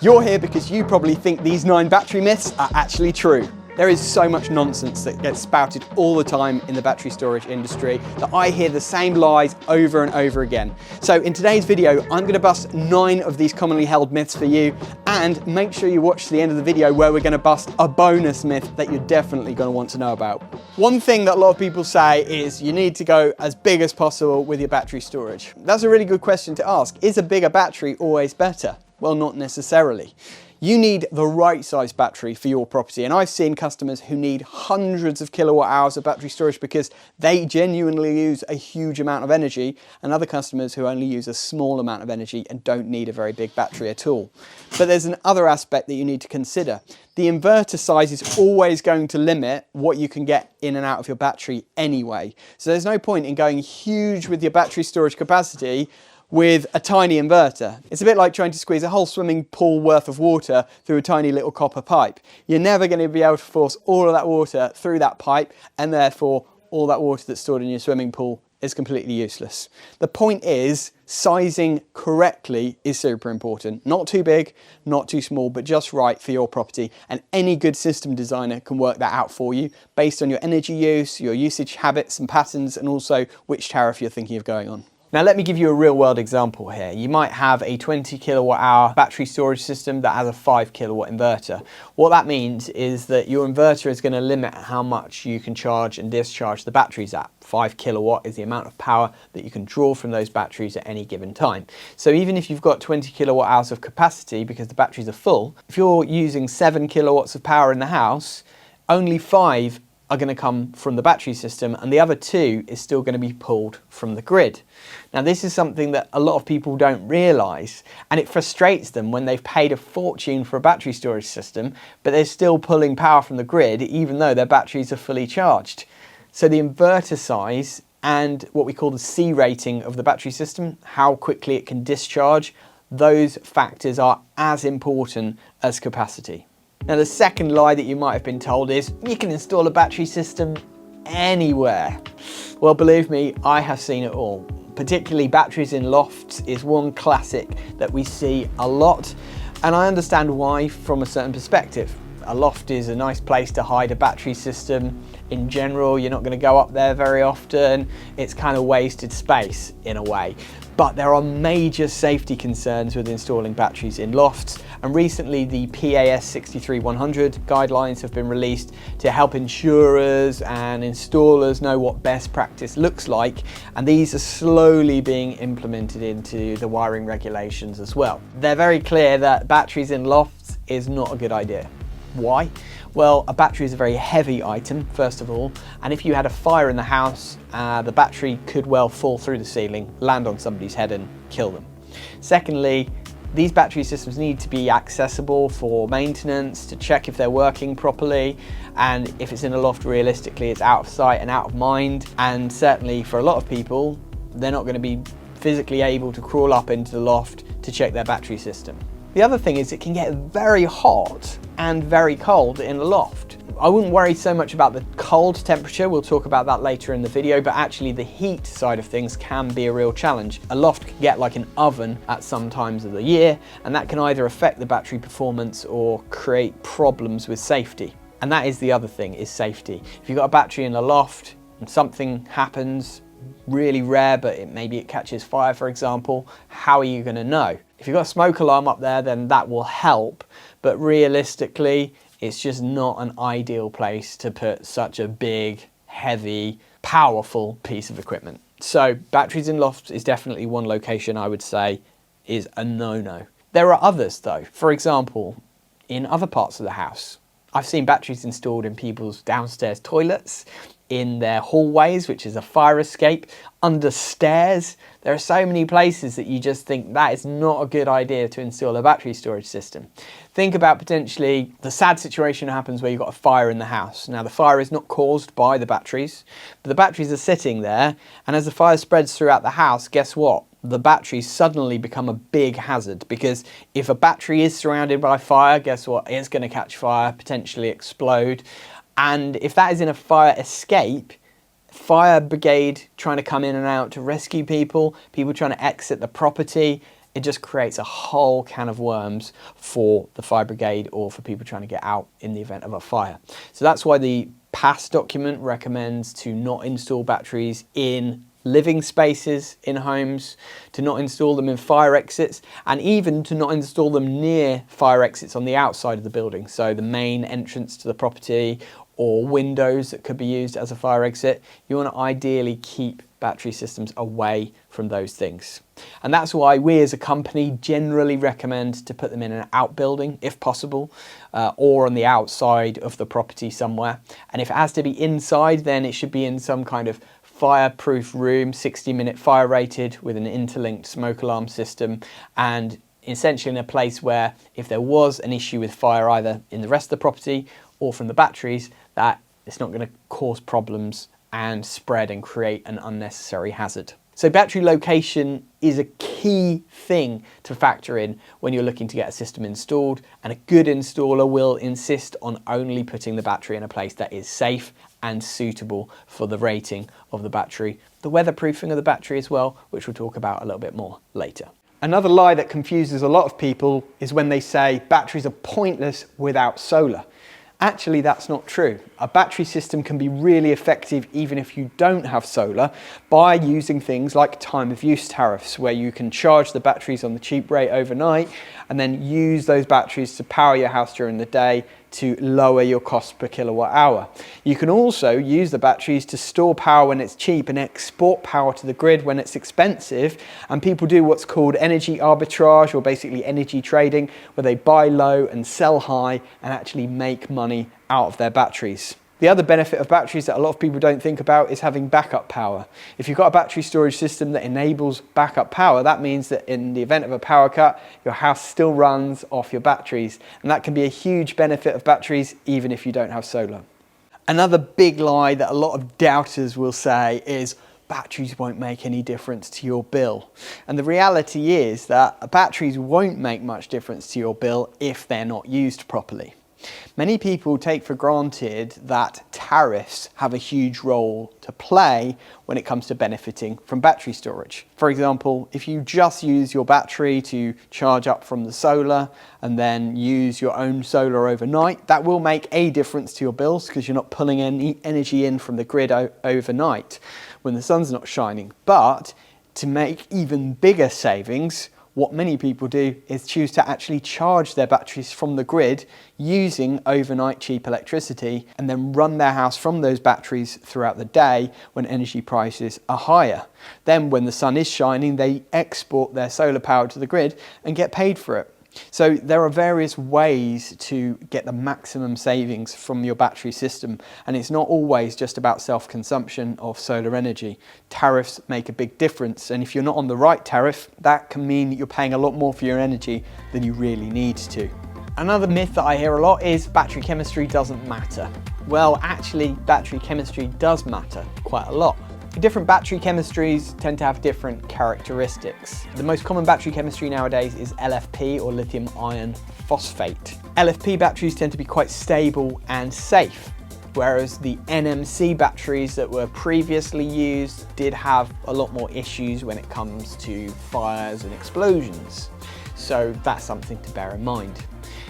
You're here because you probably think these 9 battery myths are actually true. There is so much nonsense that gets spouted all the time in the battery storage industry that I hear the same lies over and over again. So in today's video, I'm going to bust 9 of these commonly held myths for you, and make sure you watch to the end of the video where we're going to bust a bonus myth that you're definitely going to want to know about. One thing that a lot of people say is you need to go as big as possible with your battery storage. That's a really good question to ask. Is a bigger battery always better? Well, not necessarily. You need the right size battery for your property, and I've seen customers who need hundreds of kilowatt hours of battery storage because they genuinely use a huge amount of energy, and other customers who only use a small amount of energy and don't need a very big battery at all. But there's another aspect that you need to consider. The inverter size is always going to limit what you can get in and out of your battery anyway. So there's no point in going huge with your battery storage capacity with a tiny inverter. It's a bit like trying to squeeze a whole swimming pool worth of water through a tiny little copper pipe. You're never going to be able to force all of that water through that pipe, and therefore all that water that's stored in your swimming pool is completely useless. The point is, sizing correctly is super important. Not too big, not too small, but just right for your property. And any good system designer can work that out for you based on your energy use, your usage habits and patterns, and also which tariff you're thinking of going on. Now let me give you a real world example here. You might have a 20 kilowatt hour battery storage system that has a 5 kilowatt inverter. What that means is that your inverter is going to limit how much you can charge and discharge the batteries at. 5 kilowatt is the amount of power that you can draw from those batteries at any given time. So even if you've got 20 kilowatt hours of capacity because the batteries are full, if you're using 7 kilowatts of power in the house, only 5 are going to come from the battery system, and the other 2 is still going to be pulled from the grid. Now this is something that a lot of people don't realise, and it frustrates them when they've paid a fortune for a battery storage system, but they're still pulling power from the grid even though their batteries are fully charged. So the inverter size and what we call the C rating of the battery system, how quickly it can discharge, those factors are as important as capacity. Now the second lie that you might have been told is you can install a battery system anywhere. Well, believe me, I have seen it all. Particularly batteries in lofts is one classic that we see a lot, and I understand why from a certain perspective. A loft is a nice place to hide a battery system. In general, you're not going to go up there very often. It's kind of wasted space in a way. But there are major safety concerns with installing batteries in lofts, and recently the PAS 63100 guidelines have been released to help insurers and installers know what best practice looks like, and these are slowly being implemented into the wiring regulations as well. They're very clear that batteries in lofts is not a good idea. Why? Well, a battery is a very heavy item, first of all, and if you had a fire in the house, the battery could well fall through the ceiling, land on somebody's head and kill them. Secondly, these battery systems need to be accessible for maintenance, to check if they're working properly, and if it's in a loft, realistically it's out of sight and out of mind, and certainly for a lot of people, they're not going to be physically able to crawl up into the loft to check their battery system. The other thing is it can get very hot and very cold in a loft. I wouldn't worry so much about the cold temperature, we'll talk about that later in the video, but actually the heat side of things can be a real challenge. A loft can get like an oven at some times of the year, and that can either affect the battery performance or create problems with safety. And that is the other thing, is safety. If you've got a battery in a loft and something happens, really rare, but maybe it catches fire, for example, how are you going to know? If you've got a smoke alarm up there, then that will help, but realistically, it's just not an ideal place to put such a big, heavy, powerful piece of equipment. So batteries in lofts is definitely one location I would say is a no-no. There are others though. For example, in other parts of the house, I've seen batteries installed in people's downstairs toilets, in their hallways, which is a fire escape, under stairs. There are so many places that you just think that is not a good idea to install a battery storage system. Think about potentially the sad situation that happens where you've got a fire in the house. Now the fire is not caused by the batteries, but the batteries are sitting there, and as the fire spreads throughout the house, guess what? The batteries suddenly become a big hazard, because if a battery is surrounded by fire, guess what? It's going to catch fire, potentially explode. And if that is in a fire escape, fire brigade trying to come in and out to rescue people, people trying to exit the property, it just creates a whole can of worms for the fire brigade or for people trying to get out in the event of a fire. So that's why the PAS document recommends to not install batteries in living spaces in homes, to not install them in fire exits, and even to not install them near fire exits on the outside of the building. So the main entrance to the property or windows that could be used as a fire exit. You want to ideally keep battery systems away from those things. And that's why we as a company generally recommend to put them in an outbuilding if possible, or on the outside of the property somewhere. And if it has to be inside, then it should be in some kind of fireproof room, 60-minute fire rated with an interlinked smoke alarm system, and essentially in a place where if there was an issue with fire either in the rest of the property or from the batteries, that it's not going to cause problems and spread and create an unnecessary hazard. So battery location is a key thing to factor in when you're looking to get a system installed, and a good installer will insist on only putting the battery in a place that is safe and suitable for the rating of the battery. The weatherproofing of the battery as well, which we'll talk about a little bit more later. Another lie that confuses a lot of people is when they say batteries are pointless without solar. Actually, that's not true. A battery system can be really effective even if you don't have solar by using things like time of use tariffs, where you can charge the batteries on the cheap rate overnight and then use those batteries to power your house during the day to lower your cost per kilowatt hour. You can also use the batteries to store power when it's cheap and export power to the grid when it's expensive. And people do what's called energy arbitrage, or basically energy trading, where they buy low and sell high and actually make money out of their batteries. The other benefit of batteries that a lot of people don't think about is having backup power. If you've got a battery storage system that enables backup power, that means that in the event of a power cut, your house still runs off your batteries. And that can be a huge benefit of batteries, even if you don't have solar. Another big lie that a lot of doubters will say is batteries won't make any difference to your bill. And the reality is that batteries won't make much difference to your bill if they're not used properly. Many people take for granted that tariffs have a huge role to play when it comes to benefiting from battery storage. For example, if you just use your battery to charge up from the solar and then use your own solar overnight, that will make a difference to your bills because you're not pulling any energy in from the grid overnight when the sun's not shining. But to make even bigger savings, what many people do is choose to actually charge their batteries from the grid using overnight cheap electricity, and then run their house from those batteries throughout the day when energy prices are higher. Then when the sun is shining, they export their solar power to the grid and get paid for it. So there are various ways to get the maximum savings from your battery system, and it's not always just about self-consumption of solar energy. Tariffs make a big difference, and if you're not on the right tariff, that can mean that you're paying a lot more for your energy than you really need to. Another myth that I hear a lot is battery chemistry doesn't matter. Well, actually, battery chemistry does matter quite a lot. Different battery chemistries tend to have different characteristics. The most common battery chemistry nowadays is LFP, or lithium iron phosphate. LFP batteries tend to be quite stable and safe, whereas the NMC batteries that were previously used did have a lot more issues when it comes to fires and explosions. So that's something to bear in mind.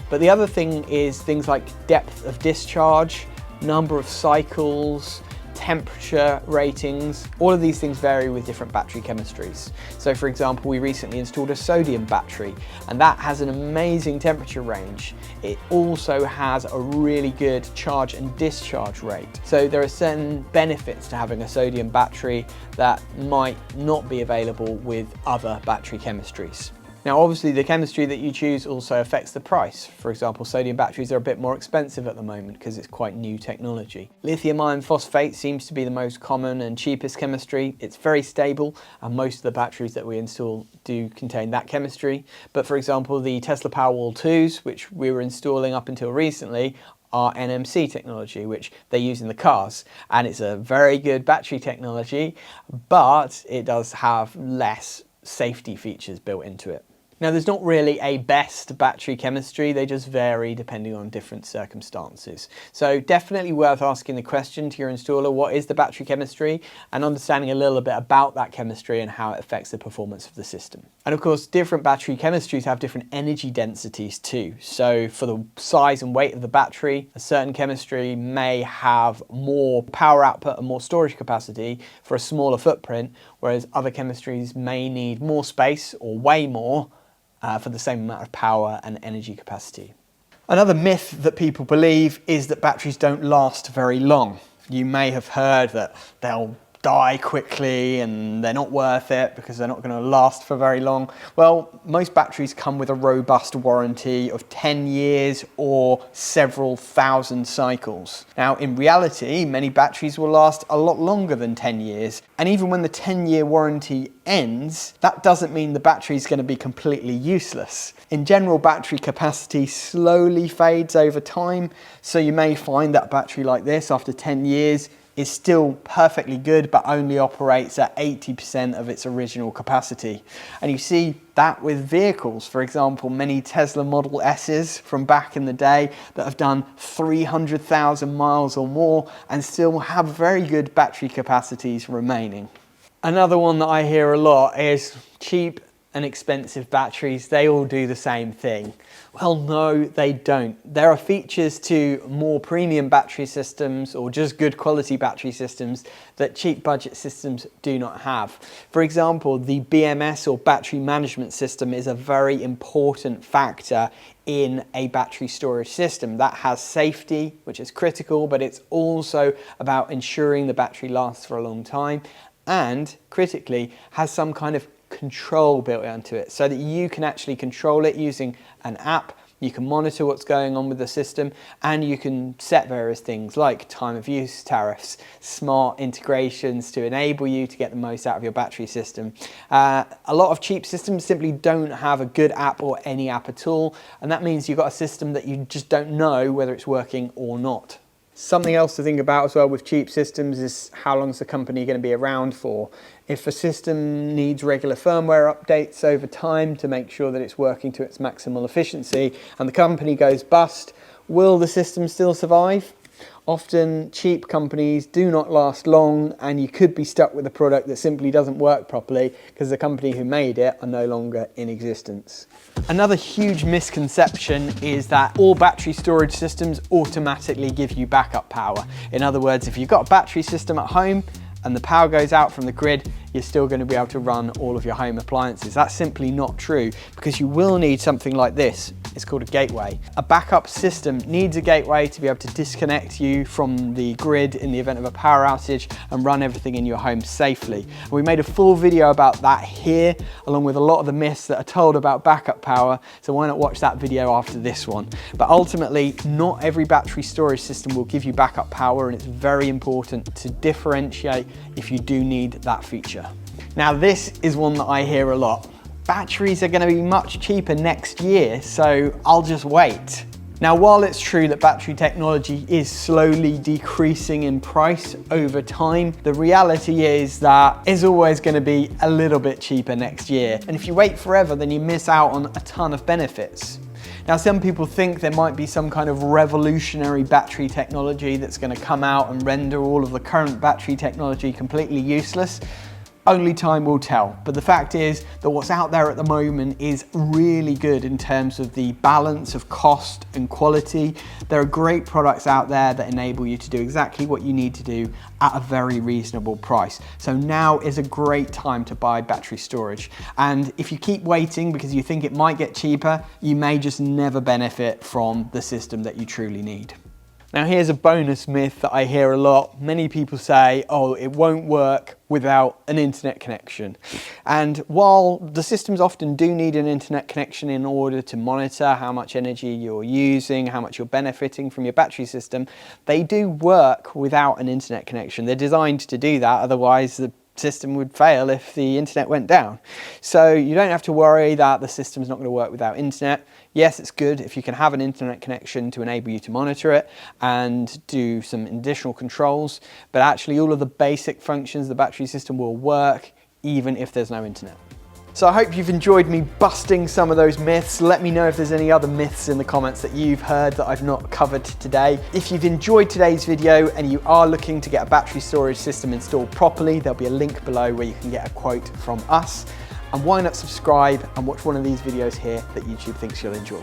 But the other thing is things like depth of discharge, number of cycles, temperature ratings. All of these things vary with different battery chemistries. So for example, we recently installed a sodium battery, and that has an amazing temperature range. It also has a really good charge and discharge rate. So there are certain benefits to having a sodium battery that might not be available with other battery chemistries. Now obviously the chemistry that you choose also affects the price. For example, sodium batteries are a bit more expensive at the moment because it's quite new technology. Lithium iron phosphate seems to be the most common and cheapest chemistry. It's very stable, and most of the batteries that we install do contain that chemistry. But for example, the Tesla Powerwall 2s, which we were installing up until recently, are NMC technology, which they use in the cars, and it's a very good battery technology, but it does have less safety features built into it. Now, there's not really a best battery chemistry, they just vary depending on different circumstances. So definitely worth asking the question to your installer, what is the battery chemistry, and understanding a little bit about that chemistry and how it affects the performance of the system. And of course, different battery chemistries have different energy densities too. So for the size and weight of the battery, a certain chemistry may have more power output and more storage capacity for a smaller footprint, whereas other chemistries may need more space or way more for the same amount of power and energy capacity. Another myth that people believe is that batteries don't last very long. You may have heard that they'll die quickly and they're not worth it because they're not going to last for very long. Well, most batteries come with a robust warranty of 10 years or several thousand cycles. Now, in reality, many batteries will last a lot longer than 10 years. And even when the 10-year warranty ends, that doesn't mean the battery is going to be completely useless. In general, battery capacity slowly fades over time. So you may find that a battery like this, after 10 years, is still perfectly good, but only operates at 80% of its original capacity. And you see that with vehicles. For example, many Tesla Model S's from back in the day that have done 300,000 miles or more and still have very good battery capacities remaining. Another one that I hear a lot is cheap and expensive batteries, they all do the same thing. Well, no, they don't. There are features to more premium battery systems or just good quality battery systems that cheap budget systems do not have. For example, the BMS or battery management system is a very important factor in a battery storage system. That has safety, which is critical, but it's also about ensuring the battery lasts for a long time, and critically has some kind of control built into it so that you can actually control it using an app. You can monitor what's going on with the system, and you can set various things like time of use tariffs, smart integrations to enable you to get the most out of your battery system. A lot of cheap systems simply don't have a good app or any app at all, and that means you've got a system that you just don't know whether it's working or not. Something else to think about as well with cheap systems is how long is the company going to be around for. If a system needs regular firmware updates over time to make sure that it's working to its maximal efficiency and the company goes bust, will the system still survive? Often cheap companies do not last long, and you could be stuck with a product that simply doesn't work properly because the company who made it are no longer in existence. Another huge misconception is that all battery storage systems automatically give you backup power. In other words, if you've got a battery system at home and the power goes out from the grid, you're still going to be able to run all of your home appliances. That's simply not true, because you will need something like this. It's called a gateway. A backup system needs a gateway to be able to disconnect you from the grid in the event of a power outage and run everything in your home safely. And we made a full video about that here, along with a lot of the myths that are told about backup power, so why not watch that video after this one. But ultimately, not every battery storage system will give you backup power, and it's very important to differentiate if you do need that feature. Now, this is one that I hear a lot. Batteries are going to be much cheaper next year, so I'll just wait. Now, while it's true that battery technology is slowly decreasing in price over time, the reality is that it's always going to be a little bit cheaper next year. And if you wait forever, then you miss out on a ton of benefits. Now, some people think there might be some kind of revolutionary battery technology that's going to come out and render all of the current battery technology completely useless. Only time will tell. But the fact is that what's out there at the moment is really good in terms of the balance of cost and quality. There are great products out there that enable you to do exactly what you need to do at a very reasonable price. So now is a great time to buy battery storage. And if you keep waiting because you think it might get cheaper, you may just never benefit from the system that you truly need. Now, here's a bonus myth that I hear a lot. Many people say, oh, it won't work without an internet connection. And while the systems often do need an internet connection in order to monitor how much energy you're using, how much you're benefiting from your battery system, they do work without an internet connection. They're designed to do that, otherwise the system would fail if the internet went down. So you don't have to worry that the system's not going to work without internet. Yes, it's good if you can have an internet connection to enable you to monitor it and do some additional controls, but actually all of the basic functions of the battery system will work even if there's no internet. So I hope you've enjoyed me busting some of those myths. Let me know if there's any other myths in the comments that you've heard that I've not covered today. If you've enjoyed today's video and you are looking to get a battery storage system installed properly, there'll be a link below where you can get a quote from us. And why not subscribe and watch one of these videos here that YouTube thinks you'll enjoy.